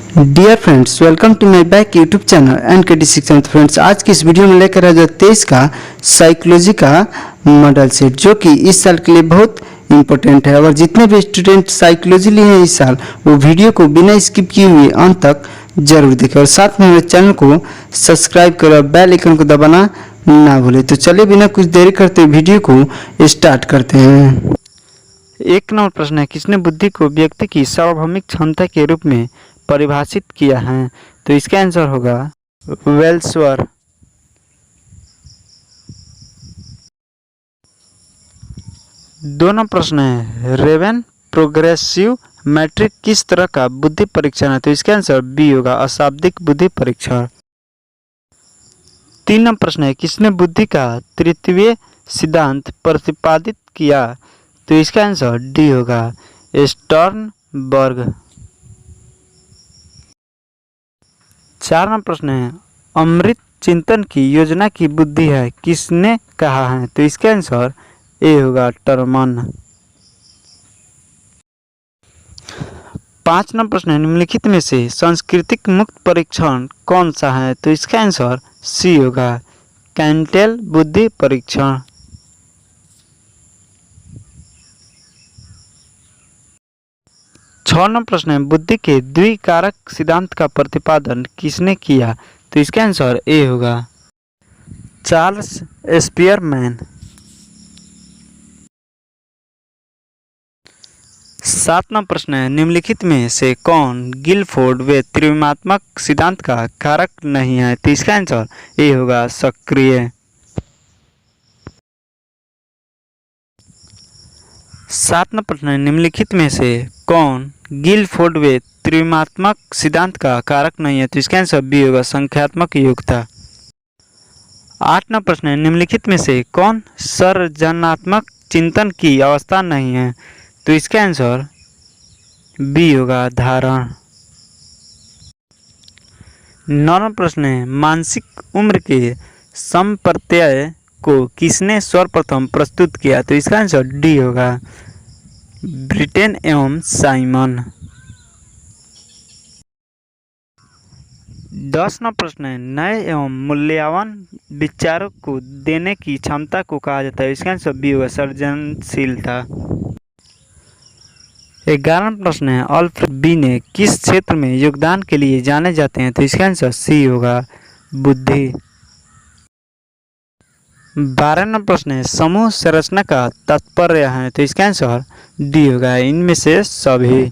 Dear friends, welcome to my back YouTube channel NKD Shiksha. Friends, आज की इस video में लेकर आ 2023 का साइकोलॉजी का मॉडल सेट, जो कि इस साल के लिए बहुत इंपॉर्टेंट है। और जितने भी स्टूडेंट साइकोलॉजी लिए हैं इस साल, वो वीडियो को बिना स्किप किए हुए अंत तक जरूर देखें और साथ में मेरे चैनल को सब्सक्राइब करें और बेल आइकन को दबाना ना भूलें। तो चलिए बिना कुछ देरी करते वीडियो को स्टार्ट करते हैं। एक नंबर प्रश्न है, किसने बुद्धि को व्यक्ति की सार्वभौमिक क्षमता के रूप में परिभाषित किया है? तो इसका आंसर होगा वेल्सवर। दो नंबर प्रश्न है, रेवेन प्रोग्रेसिव मैट्रिक किस तरह का बुद्धि परीक्षण है? तो इसका आंसर बी होगा, अशाब्दिक बुद्धि परीक्षण। तीन नंबर प्रश्न है, किसने बुद्धि का तृतीय सिद्धांत प्रतिपादित किया? तो इसका आंसर डी होगा, स्टर्नबर्ग। चार नंबर प्रश्न है, अमृत चिंतन की योजना की बुद्धि है किसने कहा है? तो इसका आंसर ए होगा, टर्मन। पांच नंबर प्रश्न है, निम्नलिखित में से सांस्कृतिक मुक्त परीक्षण कौन सा है? तो इसका आंसर सी होगा, कैंटेल बुद्धि परीक्षण। छह नंबर प्रश्न है, बुद्धि के द्विकारक सिद्धांत का प्रतिपादन किसने किया? तो इसका आंसर ए होगा, चार्ल्स स्पियरमैन। सात नंबर प्रश्न है, निम्नलिखित में से कौन गिलफोर्ड व त्रिमात्मक सिद्धांत का कारक नहीं है? तो इसका आंसर ए होगा, सक्रिय। सात नंबर प्रश्न है, निम्नलिखित में से कौन गिलफोर्ड व त्रिमात्मक सिद्धांत का कारक नहीं है? तो इसका आंसर बी होगा, संख्यात्मक योग्यता। आठ नंबर प्रश्न है, निम्नलिखित में से कौन सर्जनात्मक चिंतन की अवस्था नहीं है? तो इसका आंसर बी होगा, धारण। नौ नंबर प्रश्न है, मानसिक उम्र के समप्रत्यय को किसने सर्वप्रथम प्रस्तुत किया? तो इसका आंसर डी होगा, ब्रिटेन एवं साइमन। 10 नंबर प्रश्न है, नए एवं मूल्यवान विचारों को देने की क्षमता को कहा जाता है? इसका आंसर बी होगा, सृजनशीलता। 11 प्रश्न है, अल्फ्रेड बी ने किस क्षेत्र में योगदान के लिए जाने जाते हैं? तो इसका आंसर सी होगा, बुद्धि। 12 नंबर प्रश्न है, समूह संरचना का तात्पर्य है? तो इसका आंसर डी होगा, इनमें से सभी।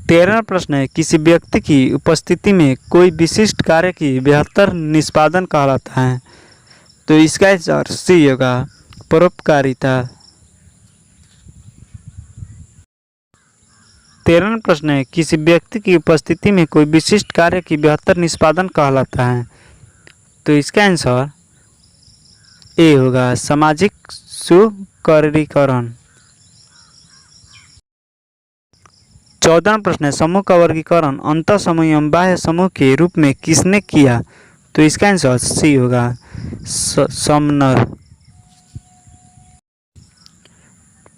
13 प्रश्न है, किसी व्यक्ति की उपस्थिति में कोई विशिष्ट कार्य की बेहतर निष्पादन कहलाता है? तो इसका आंसर सी होगा, परोपकारिता। 13 प्रश्न है, किसी व्यक्ति की उपस्थिति में कोई विशिष्ट कार्य की बेहतर निष्पादन कहलाता है? तो इसका आंसर ए होगा, सामाजिक सुकरीकरण। 14 प्रश्न है, समूह का वर्गीकरण अंतः समूह एवं बाह्य समूह के रूप में किसने किया? तो इसका आंसर सी होगा, समनर।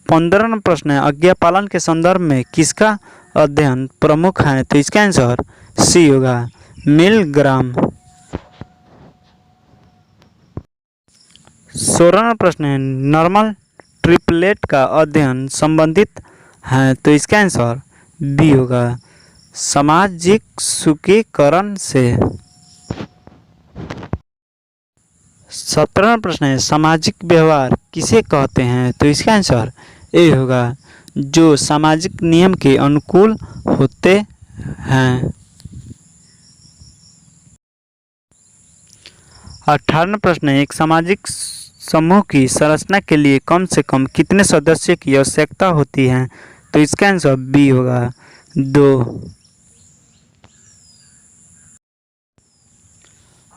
15 प्रश्न है, आज्ञा पालन के संदर्भ में किसका अध्ययन प्रमुख है? तो इसका आंसर सी होगा, मिलग्राम। 16 प्रश्न है, नॉर्मल ट्रिपलेट का अध्ययन संबंधित है? तो इसका आंसर बी होगा, सामाजिक सुकीकरण से। 17 प्रश्न है, सामाजिक व्यवहार किसे कहते हैं? तो इसका आंसर ए होगा, जो सामाजिक नियम के अनुकूल होते हैं। 18 प्रश्न है, एक सामाजिक समूह की संरचना के लिए कम से कम कितने सदस्यों की आवश्यकता होती है? तो इसका आंसर बी होगा, 2।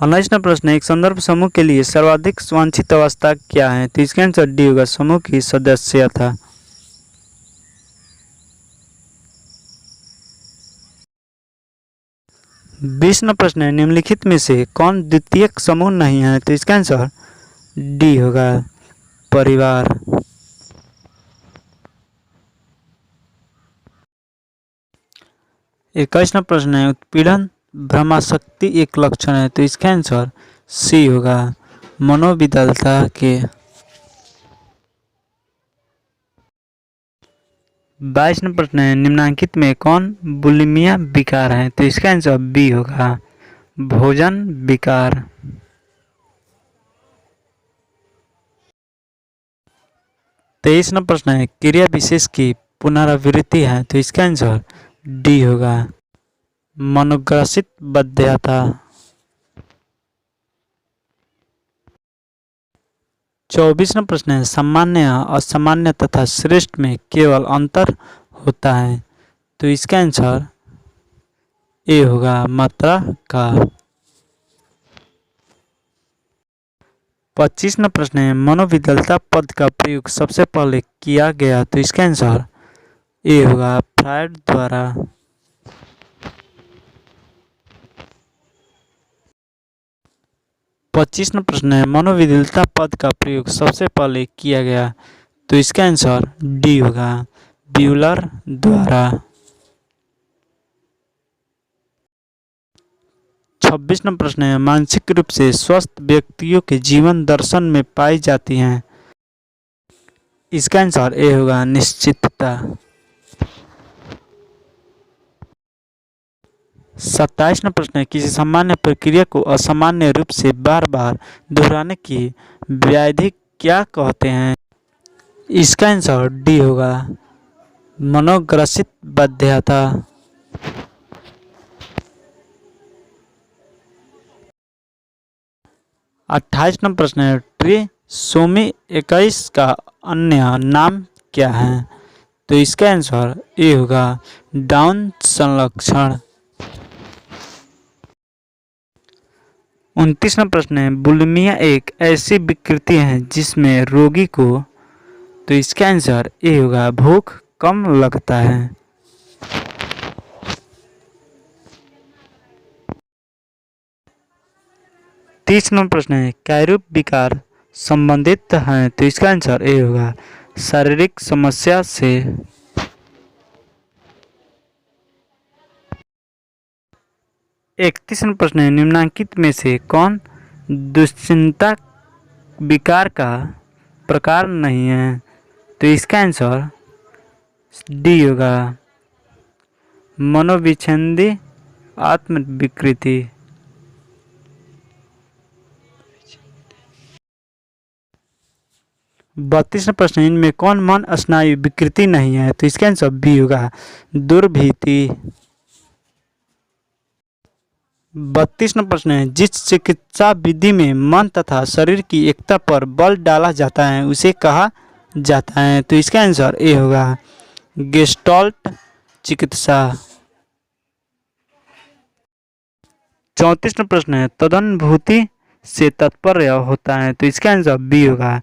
19 प्रश्न है, एक संदर्भ समूह के लिए सर्वाधिक वांछित अवस्था क्या है? तो इसका आंसर डी होगा, समूह की सदस्यता। 20 प्रश्न है, निम्नलिखित में से कौन द्वितीयक समूह नहीं है? तो इसका आंसर डी होगा, परिवार। 21वां प्रश्न है, उत्पीड़न भ्रमाशक्ति एक लक्षण है, तो इसका आंसर सी होगा, मनोविदलता के। 22वां प्रश्न है, निम्नलिखित में कौन बुलिमिया विकार है, तो इसका आंसर बी होगा, भोजन विकार। 23वां प्रश्न है, क्रिया विशेष की पुनरावृत्ति है, तो इसका आंसर डी होगा, मनोग्रसित बाध्यता। 24वां प्रश्न है, सामान्य असामान्य तथा श्रेष्ठ में केवल अंतर होता है, तो इसका आंसर ए होगा, मात्रा का। 25वां प्रश्न है, मनोविदलता पद का प्रयोग सबसे पहले किया गया, तो इसका आंसर ए होगा, फ्रायड द्वारा। 25वां प्रश्न है, मनोविदलता पद का प्रयोग सबसे पहले किया गया, तो इसका आंसर डी होगा, ब्यूलर द्वारा। 26वां प्रश्न है, मानसिक रूप से स्वस्थ व्यक्तियों के जीवन दर्शन में पाई जाती हैं, इसका आंसर ए होगा, निश्चितता। 27वां प्रश्न है, किसी सामान्य प्रक्रिया को असामान्य रूप से बार बार दोहराने की व्याधि क्या कहते हैं, इसका आंसर डी होगा, मनोग्रसित बाध्यता। 28वां प्रश्न है, ट्रिसोमी 21 का अन्य नाम क्या है, तो इसका आंसर ए होगा, डाउन संलक्षण। 29वां प्रश्न है, बुलिमिया एक ऐसी विकृति है जिसमें रोगी को, तो इसका आंसर ए होगा, भूख कम लगता है। 30वां प्रश्न है, कैरूप विकार संबंधित है, तो इसका आंसर ए होगा, शारीरिक समस्या से। 31वां प्रश्न है, निम्नलिखित में से कौन दुश्चिंता विकार का प्रकार नहीं है, तो इसका आंसर डी होगा, मनोविच्छेदी आत्म विकृति। 32वां प्रश्न, इनमें कौन मन स्नायु विकृति नहीं है, तो इसका आंसर बी होगा, दुर्भीति। 32वां प्रश्न है, जिस चिकित्सा विधि में मन तथा शरीर की एकता पर बल डाला जाता है उसे कहा जाता है, तो इसका आंसर ए होगा, गेस्टाल्ट चिकित्सा। 34वां प्रश्न है, तदनुभूति से तात्पर्य होता है, तो इसका आंसर बी होगा,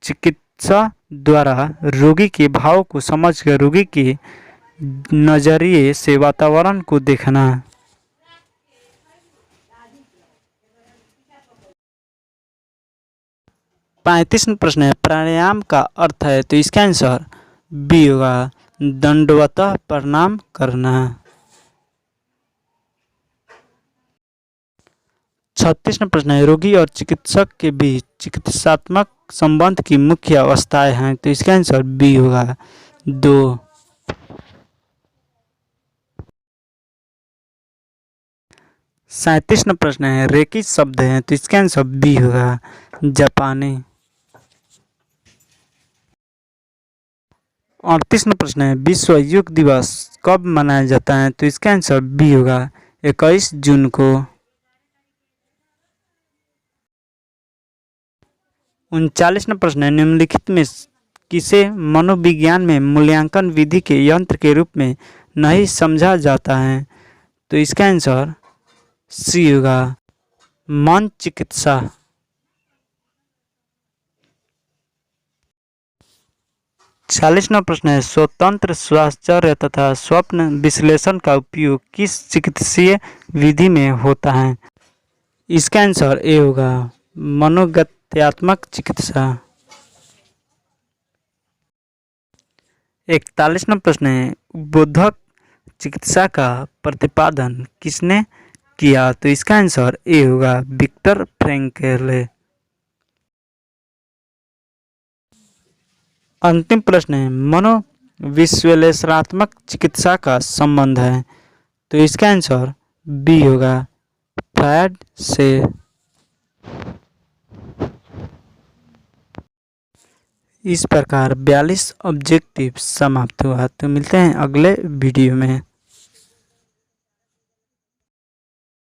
चिकित्सा द्वारा रोगी के भाव को समझकर रोगी के नजरिए से वातावरण को देखना। 35वां प्रश्न है, प्राणायाम का अर्थ है, तो इसका आंसर बी होगा, दंडवत प्रणाम करना। 36वां प्रश्न है, रोगी और चिकित्सक के बीच चिकित्सात्मक संबंध की मुख्य अवस्थाएं हैं, तो इसका आंसर बी होगा, 2। 37वां प्रश्न है, रेकी शब्द है, तो इसका आंसर बी होगा, जापानी। 38वां प्रश्न है, विश्व योग दिवस कब मनाया जाता है, तो इसका आंसर बी होगा, 21 जून को। 39वां प्रश्न है, निम्नलिखित में किसे मनोविज्ञान में मूल्यांकन विधि के यंत्र के रूप में नहीं समझा जाता है, तो इसका आंसर सी होगा, मन चिकित्सा। 40वां प्रश्न है, स्वतंत्र स्वास्थ्य तथा स्वप्न विश्लेषण का उपयोग किस चिकित्सीय विधि में होता है, इसका आंसर ए होगा, मनोगत्यात्मक चिकित्सा। 41वां प्रश्न है, उद्बोधक चिकित्सा का प्रतिपादन किसने किया? तो इसका आंसर ए होगा विक्टर फ्रैंकल। अंतिम प्रश्न है, मनोविश्लेषणात्मक चिकित्सा का संबंध है, तो इसका आंसर बी होगा फ्रायड से। इस प्रकार 42 ऑब्जेक्टिव समाप्त हुआ। तो मिलते हैं अगले वीडियो में।